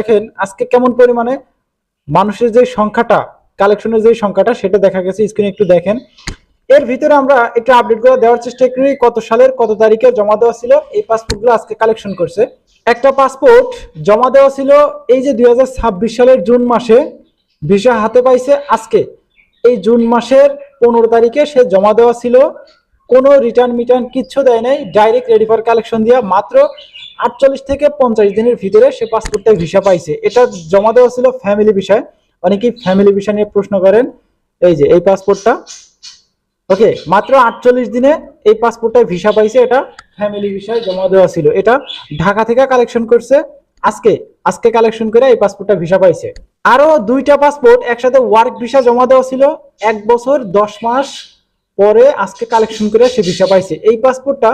দেখেন আজকে কেমন পরিমাণে মানুষের যে সংখ্যাটা, কালেকশনের যে সংখ্যাটা সেটা দেখা গেছে স্ক্রিনে একটু দেখেন। এর ভিতরে আমরা একটু আপডেট করে দেওয়ার চেষ্টা করি কত সালের কত তারিখে জমা দেওয়া ছিল এই পাসপোর্টগুলো আজকে কালেকশন করছে। একটা পাসপোর্ট জমা দেওয়া ছিল এই যে 2026 সালের জুন মাসে, ভিসা হাতে পাইছে আজকে এই জুন মাসের 15 তারিখে সে জমা দেওয়া ছিল। কোনো রিটার্ন মিটার্ন কিচ্ছু দেয় নাই, ডাইরেক্ট রেডি ফর কালেকশন দিয়া মাত্র 48 থেকে 50 দিনের ভিতরে সে পাসপোর্টটা ভিসা পাইছে। এটা জমা দেওয়া ছিল ফ্যামিলি বিষয়, অনেকেই ফ্যামিলি বিষয় নিয়ে প্রশ্ন করেন। এই যে এই পাসপোর্টটা, ওকে, মাত্র 48 দিনে এই পাসপোর্টটা ভিসা পাইছে। এটা ফ্যামিলি বিষয় জমা দেওয়া ছিল, এটা ঢাকা থেকে কালেকশন করছে আজকে আজকে কালেকশন করে এই পাসপোর্টটা ভিসা পাইছে। আরো দুইটা পাসপোর্ট একসাথে ওয়ার্ক ভিসা জমা দেওয়া ছিল 1 বছর 10 মাস পরে আজকে কালেকশন করে সে ভিসা পাইছে। এই পাসপোর্টটা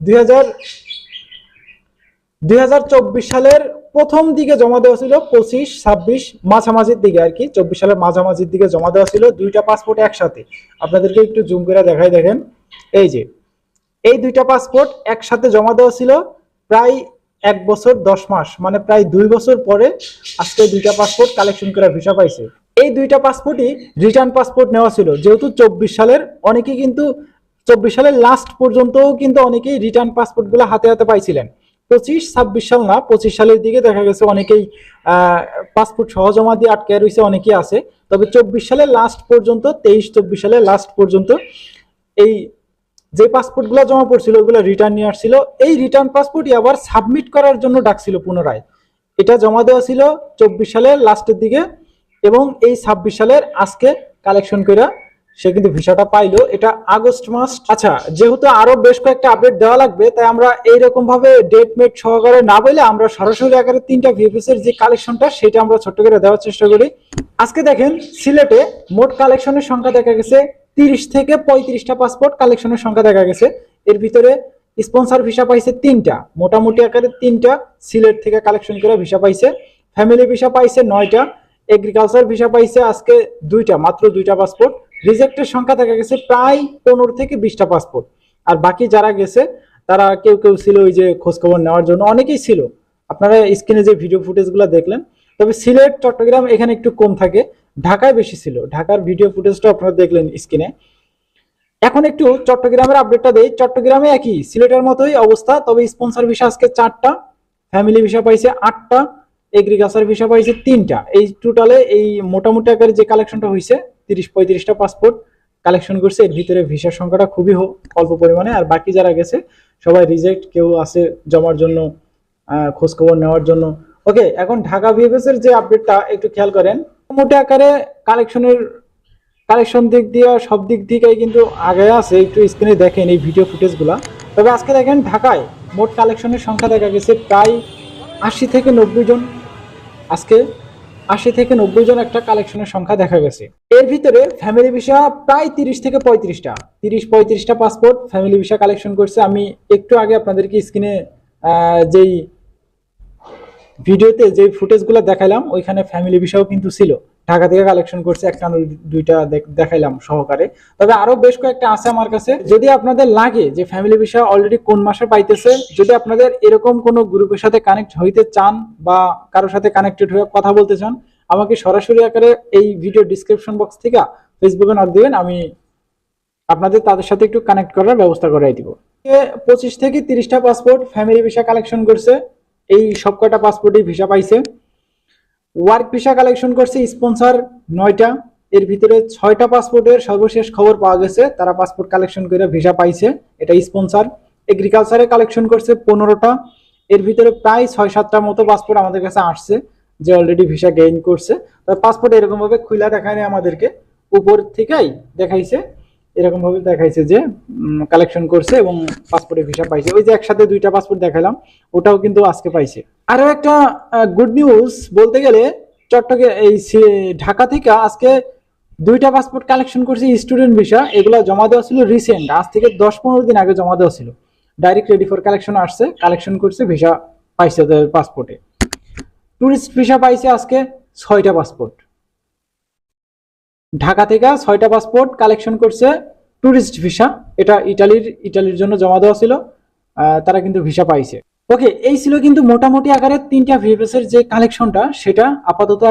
2024 সালের প্রথম দিকে জমা দেওয়া ছিল, 25-26 মাঝামাঝির দিকে আর কি, 24 সালের মাঝামাঝির দিকে জমা দেওয়া ছিল দুইটা পাসপোর্ট একসাথে। আপনাদেরকে একটু জুম করে দেখাই, দেখেন এই যে এই দুইটা পাসপোর্ট একসাথে জমা দেওয়া ছিল প্রায় 1 বছর 10 মাস, মানে প্রায় 2 বছর পরে আজকে দুইটা পাসপোর্ট কালেকশন করে ভিসা পাইছে। এই দুইটা পাসপোর্টই রিটার্ন পাসপোর্ট নেওয়া ছিল, যেহেতু 24 সালের অনেকেই কিন্তু 24 সালের লাস্ট পর্যন্তও কিন্তু অনেকেই রিটার্ন পাসপোর্ট গুলো হাতে হাতে পাইছিলেন। 25-26 সাল না, 25 সালের দিকে দেখা গেছে অনেকেই পাসপোর্ট সহ জমা দিয়ে আটকে রয়েছে, অনেকেই আছে। তবে 24 সালের লাস্ট পর্যন্ত, 23-24 সালের লাস্ট পর্যন্ত এই যে পাসপোর্ট গুলো জমা পড়ছিল ওগুলো রিটার্ন নিয়ে আসছিল। এই রিটার্ন পাসপোর্টই আবার সাবমিট করার জন্য ডাকছিল পুনরায়। এটা জমা দেওয়া ছিল 24 সালের লাস্টের দিকে এবং এই 26 সালের আজকে কালেকশন করে সে কিন্তু ভিসাটা পাইলো, এটা আগস্ট মাস। আচ্ছা, যেহেতু আরো বেশ কয়েকটা আপডেট দেওয়া লাগবে তাই আমরা এইরকম ভাবে ডেট মেট সহকারে না বলে আমরা সরাসরি আকারে 3টা ভিএফএস এর যে কালেকশনটা সেটা আমরা ছোট্ট করে দেওয়ার চেষ্টা করি। আজকে দেখেন সিলেটে মোট কালেকশনের সংখ্যা দেখা গেছে 30 থেকে 35টা পাসপোর্ট কালেকশনের সংখ্যা দেখা গেছে। এর ভিতরে স্পন্সর ভিসা পাইছে 3টা, মোটামুটি আকারে 3টা সিলেট থেকে কালেকশন করে ভিসা পাইছে। ফ্যামিলি ভিসা পাইছে 9টা, এগ্রিকালচার ভিসা পাইছে আজকে 2টা, মাত্র 2টা পাসপোর্ট। রিজেক্টের সংখ্যা দেখা গেছে প্রায় 15 থেকে 20টা পাসপোর্ট। আর বাকি যারা গেছে তারা কেউ কেউ ছিল ওই যে খোঁজখবর নেওয়ার জন্য, অনেকেই ছিল। আপনারা স্ক্রিনে যে ভিডিও ফুটেজগুলো দেখলেন, তবে সিলেট চট্টগ্রাম এখানে একটু কম থাকে, ঢাকায় বেশি ছিল। ঢাকার ভিডিও ফুটেজটা আপনারা দেখলেন স্ক্রিনে। এখন একটু চট্টগ্রামের আপডেটটা দেই। চট্টগ্রামে একই সিলেটের মতোই অবস্থা, তবে স্পন্সর ভিসা আজকে 4টা, ফ্যামিলি ভিসা পাইছে 8টা, এগ্রিকালচার ভিসা পাইছে 3টা। এই টোটালে এই মোটামুটি আকারে যে কালেকশনটা হয়েছে 30-35টা পাসপোর্ট কালেকশন করছে। এর ভিতরে ভিসার সংখ্যাটা খুবই অল্প পরিমাণে, আর বাকি যারা গেছে সবাই রিজেক্ট, কেউ আছে জমার জন্য, খোঁজখবর নেওয়ার জন্য। ওকে, এখন ঢাকা ভিএফএস এর যে আপডেটটা একটু খেয়াল করেন। মোটামুটি আকারে কালেকশন দিক দিয়ে সব দিক থেকে কিন্তু আগে আছে, একটু স্ক্রিনে দেখেন এই ভিডিও ফুটেজগুলা। তবে আজকে দেখেন ঢাকায় মোট কালেকশনের সংখ্যা দেখা গেছে প্রায় 80 থেকে 90 জন। আজকে 80 থেকে 90 জন একটা কালেকশনের সংখ্যা দেখা গেছে। এর ভিতরে ফ্যামিলি ভিসা প্রায় 30 থেকে 35টা, 30-35টা পাসপোর্ট ফ্যামিলি ভিসা কালেকশন করছে। আমি একটু আগে আপনাদেরকে স্ক্রিনে যেই ভিডিওতে যে ফুটেজগুলো দেখাইলাম ওইখানে ফ্যামিলি ভিসাও কিন্তু ছিল, ঢাকা থেকে কালেকশন করছে, একটা দুইটা দেখাইলাম সহকারে। তবে আরো বেশ কয়েকটা আছে আমার কাছে। যদি আপনাদের লাগে যে ফ্যামিলি ভিসা অলরেডি কোন মাসে পাইতেছে, যদি আপনাদের এরকম কোনো গ্রুপের সাথে কানেক্ট হইতে চান বা কারোর সাথে কানেক্টেড হয়ে কথা বলতে চান, আমাকে সরাসরি আকারে এই ভিডিও ডিসক্রিপশন বক্স থেকে ফেসবুকে নক দিবেন, আমি আপনাদের তাদের সাথে একটু কানেক্ট করার ব্যবস্থা করাই দিব। 25 থেকে 30টা পাসপোর্ট ফ্যামিলি ভিসা কালেকশন করছে, এই সবকটা পাসপোর্টই ভিসা পাইছে। ওয়ার্ক ভিসা কালেকশন করছে স্পন্সর 9টা, এর ভিতরে 6টা পাসপোর্টের সর্বশেষ খবর পাওয়া গেছে তারা পাসপোর্ট কালেকশন করে ভিসা পাইছে, এটা স্পন্সর। এগ্রিকালচারে কালেকশন করছে 15টা, এর ভিতরে প্রায় 6-7টার মতো পাসপোর্ট আমাদের কাছে আসছে যে অলরেডি ভিসা গেইন করছে। তবে পাসপোর্ট এরকম ভাবে খুলে দেখায় না আমাদেরকে, উপর থেকেই দেখাইছে, এরকম ভাবে দেখাইছে যে কালেকশন করছে এবং পাসপোর্টে ভিসা পাইছে। ওই যে একসাথে 2টা পাসপোর্ট দেখালাম, ওটাও কিন্তু আজকে পাইছে। আরো একটা গুড নিউজ বলতে গেলে, এই ঢাকা থেকে আজকে 2টা পাসপোর্ট কালেকশন করছে স্টুডেন্ট ভিসা। এগুলো জমা দেওয়া ছিল রিসেন্ট, আজ থেকে 10-15 দিন আগে জমা দেওয়া ছিল। ডাইরেক্ট রেডি ফর কালেকশন আসছে, কালেকশন করছে, ভিসা পাইছে তাদের পাসপোর্টে। টুরিস্ট ভিসা পাইছে আজকে 6টা পাসপোর্ট। ঢাকা থেকে 6টা পাসপোর্ট কালেকশন করছে টুরিস্ট ভিসা, এটা ইটালির জন্য জমা দেওয়া ছিল, তারা কিন্তু ভিসা পাইছে। ওকে, এই ছিল কিন্তু মোটামুটি আকারে তিনটা ভিএফএস এর যে কালেকশনটা, সেটা আপাতত